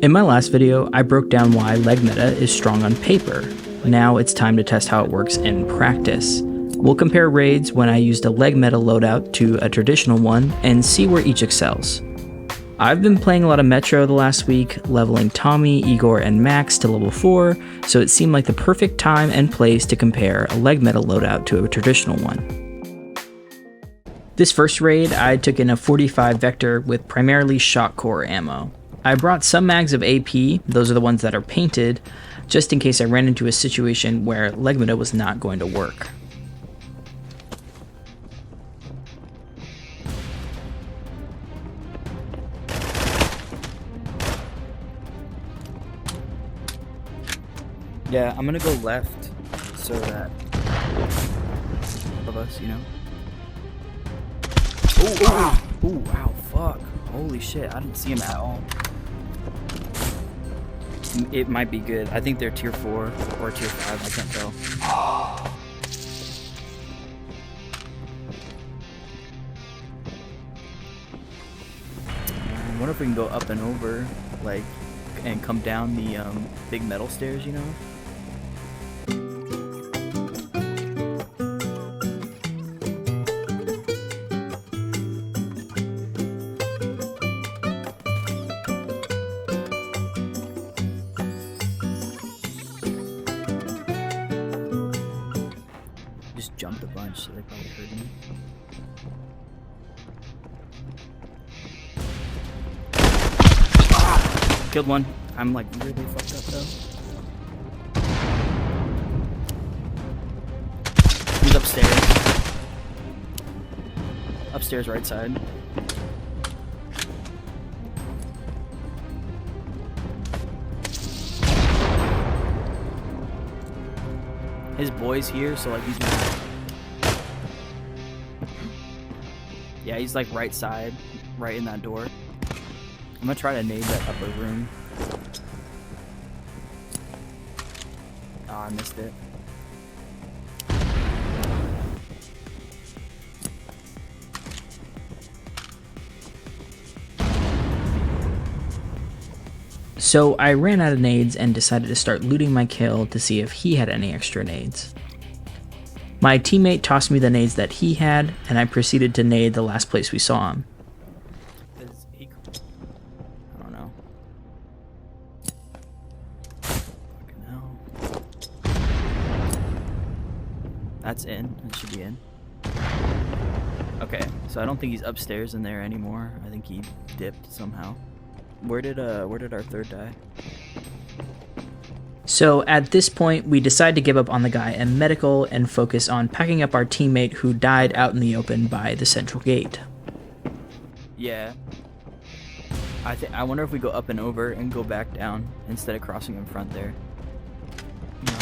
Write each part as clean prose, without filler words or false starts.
In my last video, I broke down why leg meta is strong on paper. Now it's time to test how it works in practice. We'll compare raids when I used a leg meta loadout to a traditional one and see where each excels. I've been playing a lot of Metro the last week, leveling Tommy, Igor, and Max to level 4, so it seemed like the perfect time and place to compare a leg meta loadout to a traditional one. This first raid, I took in a 45 Vector with primarily shock core ammo. I brought some mags of AP, those are the ones that are painted, just in case I ran into a situation where leg meta was not going to work. Yeah, I'm gonna go left so that of us, you know. Oh, wow, fuck. Holy shit, I didn't see him at all. It might be good. I think they're tier 4 or tier 5, I can't tell. I wonder if we can go up and over, like, and come down the big metal stairs, you know? Just jumped a bunch, so they probably heard me. Killed one. I'm like really fucked up though. He's upstairs. Upstairs right side. His boy's here, so like he's not. Yeah, he's like right side, right in that door. I'm gonna try to nade that upper room. Oh, I missed it. So I ran out of nades and decided to start looting my kill to see if he had any extra nades. My teammate tossed me the nades that he had, and I proceeded to nade the last place we saw him. I don't know. Fucking hell. That's in. That should be in. Okay, so I don't think he's upstairs in there anymore. I think he dipped somehow. Where did our third die? So at this point, we decide to give up on the guy in medical and focus on packing up our teammate who died out in the open by the central gate. Yeah. I wonder if we go up and over and go back down instead of crossing in front there. No.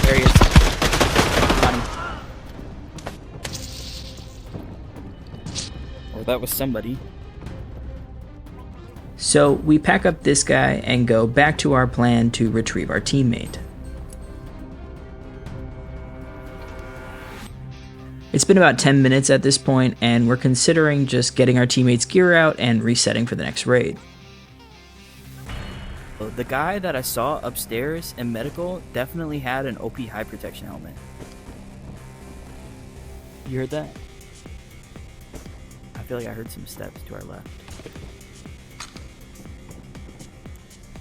There he is. Got him. Or that was somebody. So we pack up this guy and go back to our plan to retrieve our teammate. It's been about 10 minutes at this point, and we're considering just getting our teammate's gear out and resetting for the next raid. The guy that I saw upstairs in medical definitely had an OP high protection helmet. You heard that? I feel like I heard some steps to our left.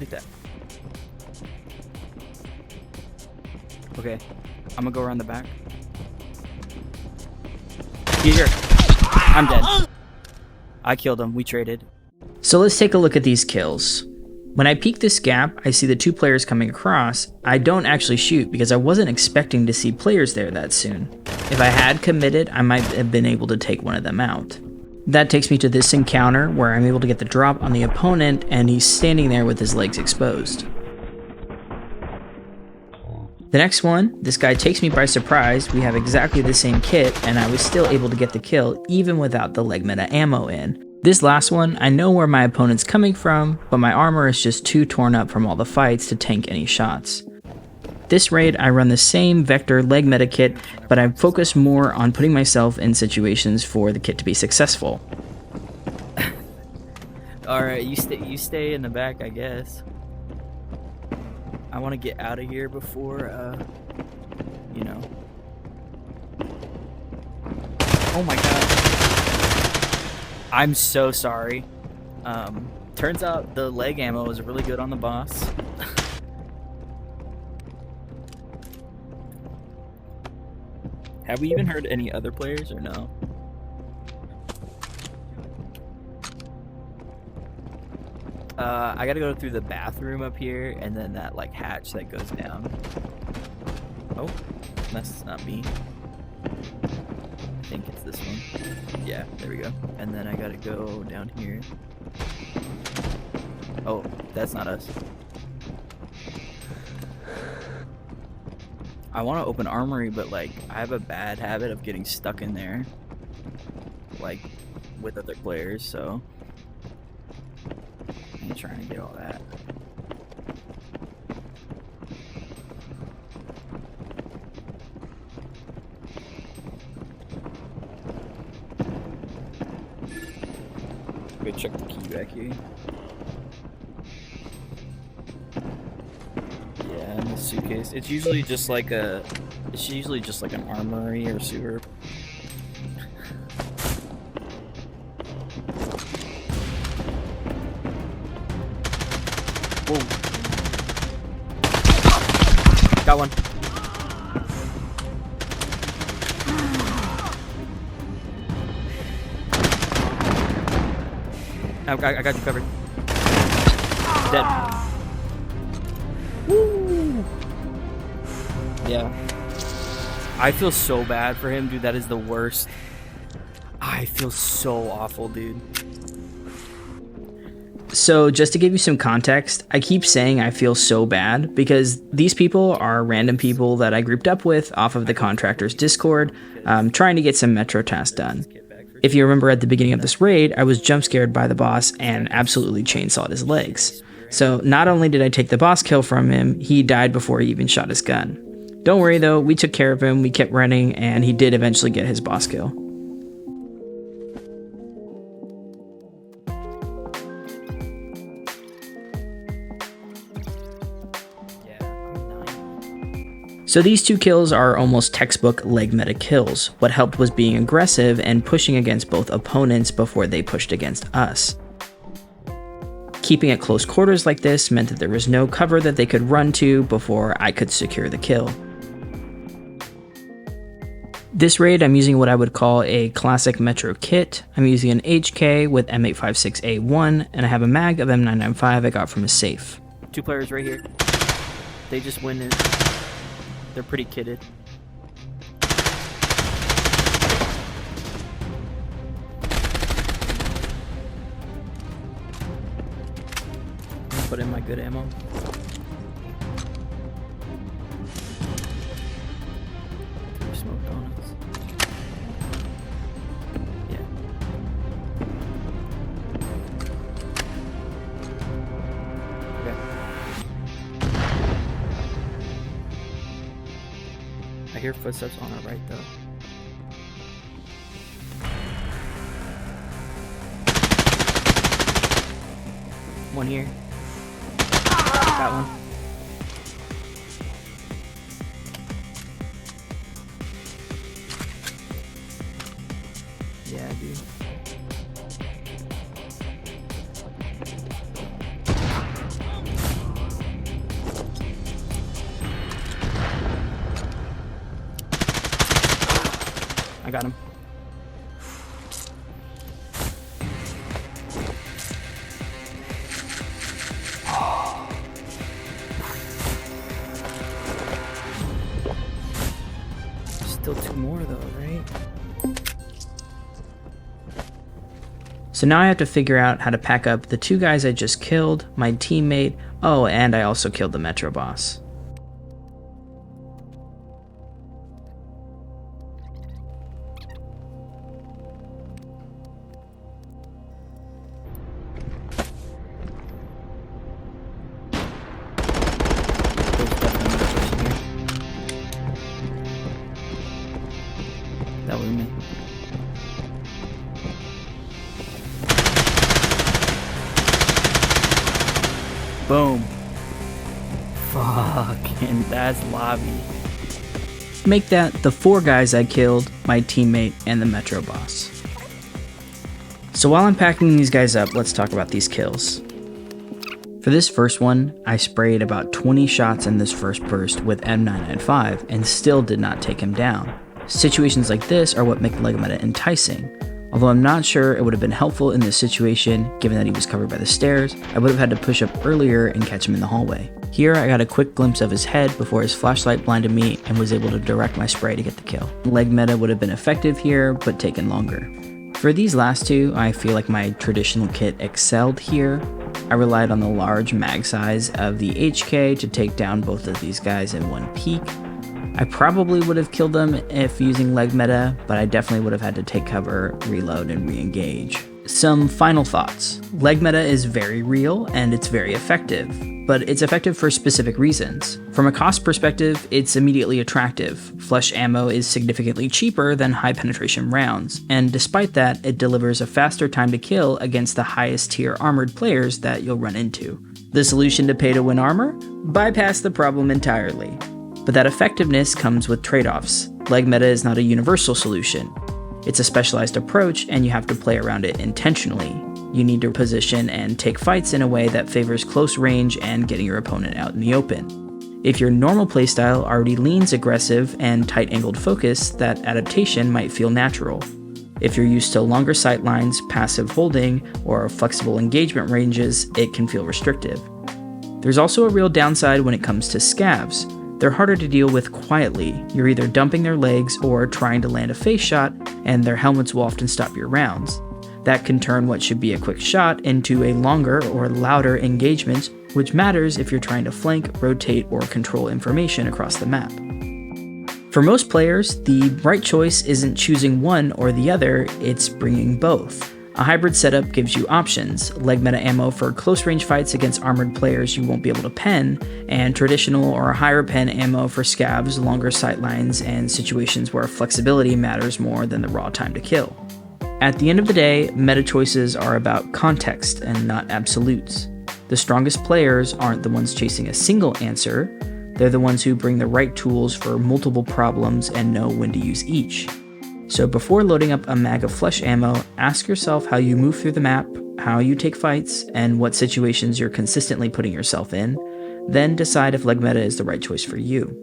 Like that. Okay, I'm gonna go around the back. He's here. I'm dead. I killed him. We traded. So let's take a look at these kills. When I peek this gap, I see the two players coming across. I don't actually shoot because I wasn't expecting to see players there that soon. If I had committed, I might have been able to take one of them out. That takes me to this encounter where I'm able to get the drop on the opponent and he's standing there with his legs exposed. The next one, this guy takes me by surprise. We have exactly the same kit and I was still able to get the kill even without the leg meta ammo in. This last one, I know where my opponent's coming from, but my armor is just too torn up from all the fights to tank any shots. This raid, I run the same Vector leg meta kit, but I focus more on putting myself in situations for the kit to be successful. Alright, you stay in the back, I guess. I want to get out of here before, you know. Oh my god. I'm so sorry. Turns out the leg ammo is really good on the boss. Have we even heard any other players or no? I gotta go through the bathroom up here and then that like hatch that goes down. Oh, that's not me. I think it's this one. Yeah, there we go. And then I gotta go down here. Oh, that's not us. I want to open armory, but like I have a bad habit of getting stuck in there, like with other players, so I'm trying to get all that. Go check the key back here. Yeah, in the suitcase. It's usually just like a. It's usually just like an armory or sewer. Whoa. Got one. I got you covered. Dead. Woo! Yeah. I feel so bad for him, dude. That is the worst. I feel so awful, dude. So just to give you some context, I keep saying I feel so bad because these people are random people that I grouped up with off of the contractor's Discord, trying to get some metro tasks done. If you remember at the beginning of this raid, I was jump scared by the boss and absolutely chainsawed his legs. So not only did I take the boss kill from him, he died before he even shot his gun. Don't worry though, we took care of him, we kept running, and he did eventually get his boss kill. So these two kills are almost textbook leg meta kills. What helped was being aggressive and pushing against both opponents before they pushed against us. Keeping at close quarters like this meant that there was no cover that they could run to before I could secure the kill. This raid I'm using what I would call a classic Metro kit. I'm using an HK with M856A1 and I have a mag of M995 I got from a safe. Two players right here. They just went in. They're pretty kitted. Put in my good ammo. They're smoked on us. Yeah. Okay. I hear footsteps on our right though. One here. Got one. Yeah, dude. I got him. Still two more though, right? So now I have to figure out how to pack up the two guys I just killed, my teammate, oh, and I also killed the Metro boss. That was me. Boom. Fucking, that's lobby. Make that the 4 guys I killed, my teammate, and the Metro boss. So while I'm packing these guys up, let's talk about these kills. For this first one, I sprayed about 20 shots in this first burst with M995 and still did not take him down. Situations like this are what make leg meta enticing. Although I'm not sure it would have been helpful in this situation, given that he was covered by the stairs, I would have had to push up earlier and catch him in the hallway. Here I got a quick glimpse of his head before his flashlight blinded me and was able to direct my spray to get the kill. Leg meta would have been effective here, but taken longer. For these last two, I feel like my traditional kit excelled here. I relied on the large mag size of the HK to take down both of these guys in one peek. I probably would have killed them if using leg meta, but I definitely would have had to take cover, reload, and re-engage. Some final thoughts. Leg meta is very real and it's very effective, but it's effective for specific reasons. From a cost perspective, it's immediately attractive. Flesh ammo is significantly cheaper than high penetration rounds, and despite that, it delivers a faster time to kill against the highest tier armored players that you'll run into. The solution to pay to win armor? Bypass the problem entirely. But that effectiveness comes with trade-offs. Leg meta is not a universal solution. It's a specialized approach, and you have to play around it intentionally. You need to position and take fights in a way that favors close range and getting your opponent out in the open. If your normal playstyle already leans aggressive and tight-angled focus, that adaptation might feel natural. If you're used to longer sight lines, passive holding, or flexible engagement ranges, it can feel restrictive. There's also a real downside when it comes to scavs. They're harder to deal with quietly. You're either dumping their legs or trying to land a face shot, and their helmets will often stop your rounds. That can turn what should be a quick shot into a longer or louder engagement, which matters if you're trying to flank, rotate, or control information across the map. For most players, the right choice isn't choosing one or the other, it's bringing both. A hybrid setup gives you options: leg meta ammo for close range fights against armored players you won't be able to pen, and traditional or higher pen ammo for scavs, longer sightlines, and situations where flexibility matters more than the raw time to kill. At the end of the day, meta choices are about context and not absolutes. The strongest players aren't the ones chasing a single answer, they're the ones who bring the right tools for multiple problems and know when to use each. So before loading up a mag of flesh ammo, ask yourself how you move through the map, how you take fights, and what situations you're consistently putting yourself in. Then decide if leg meta is the right choice for you.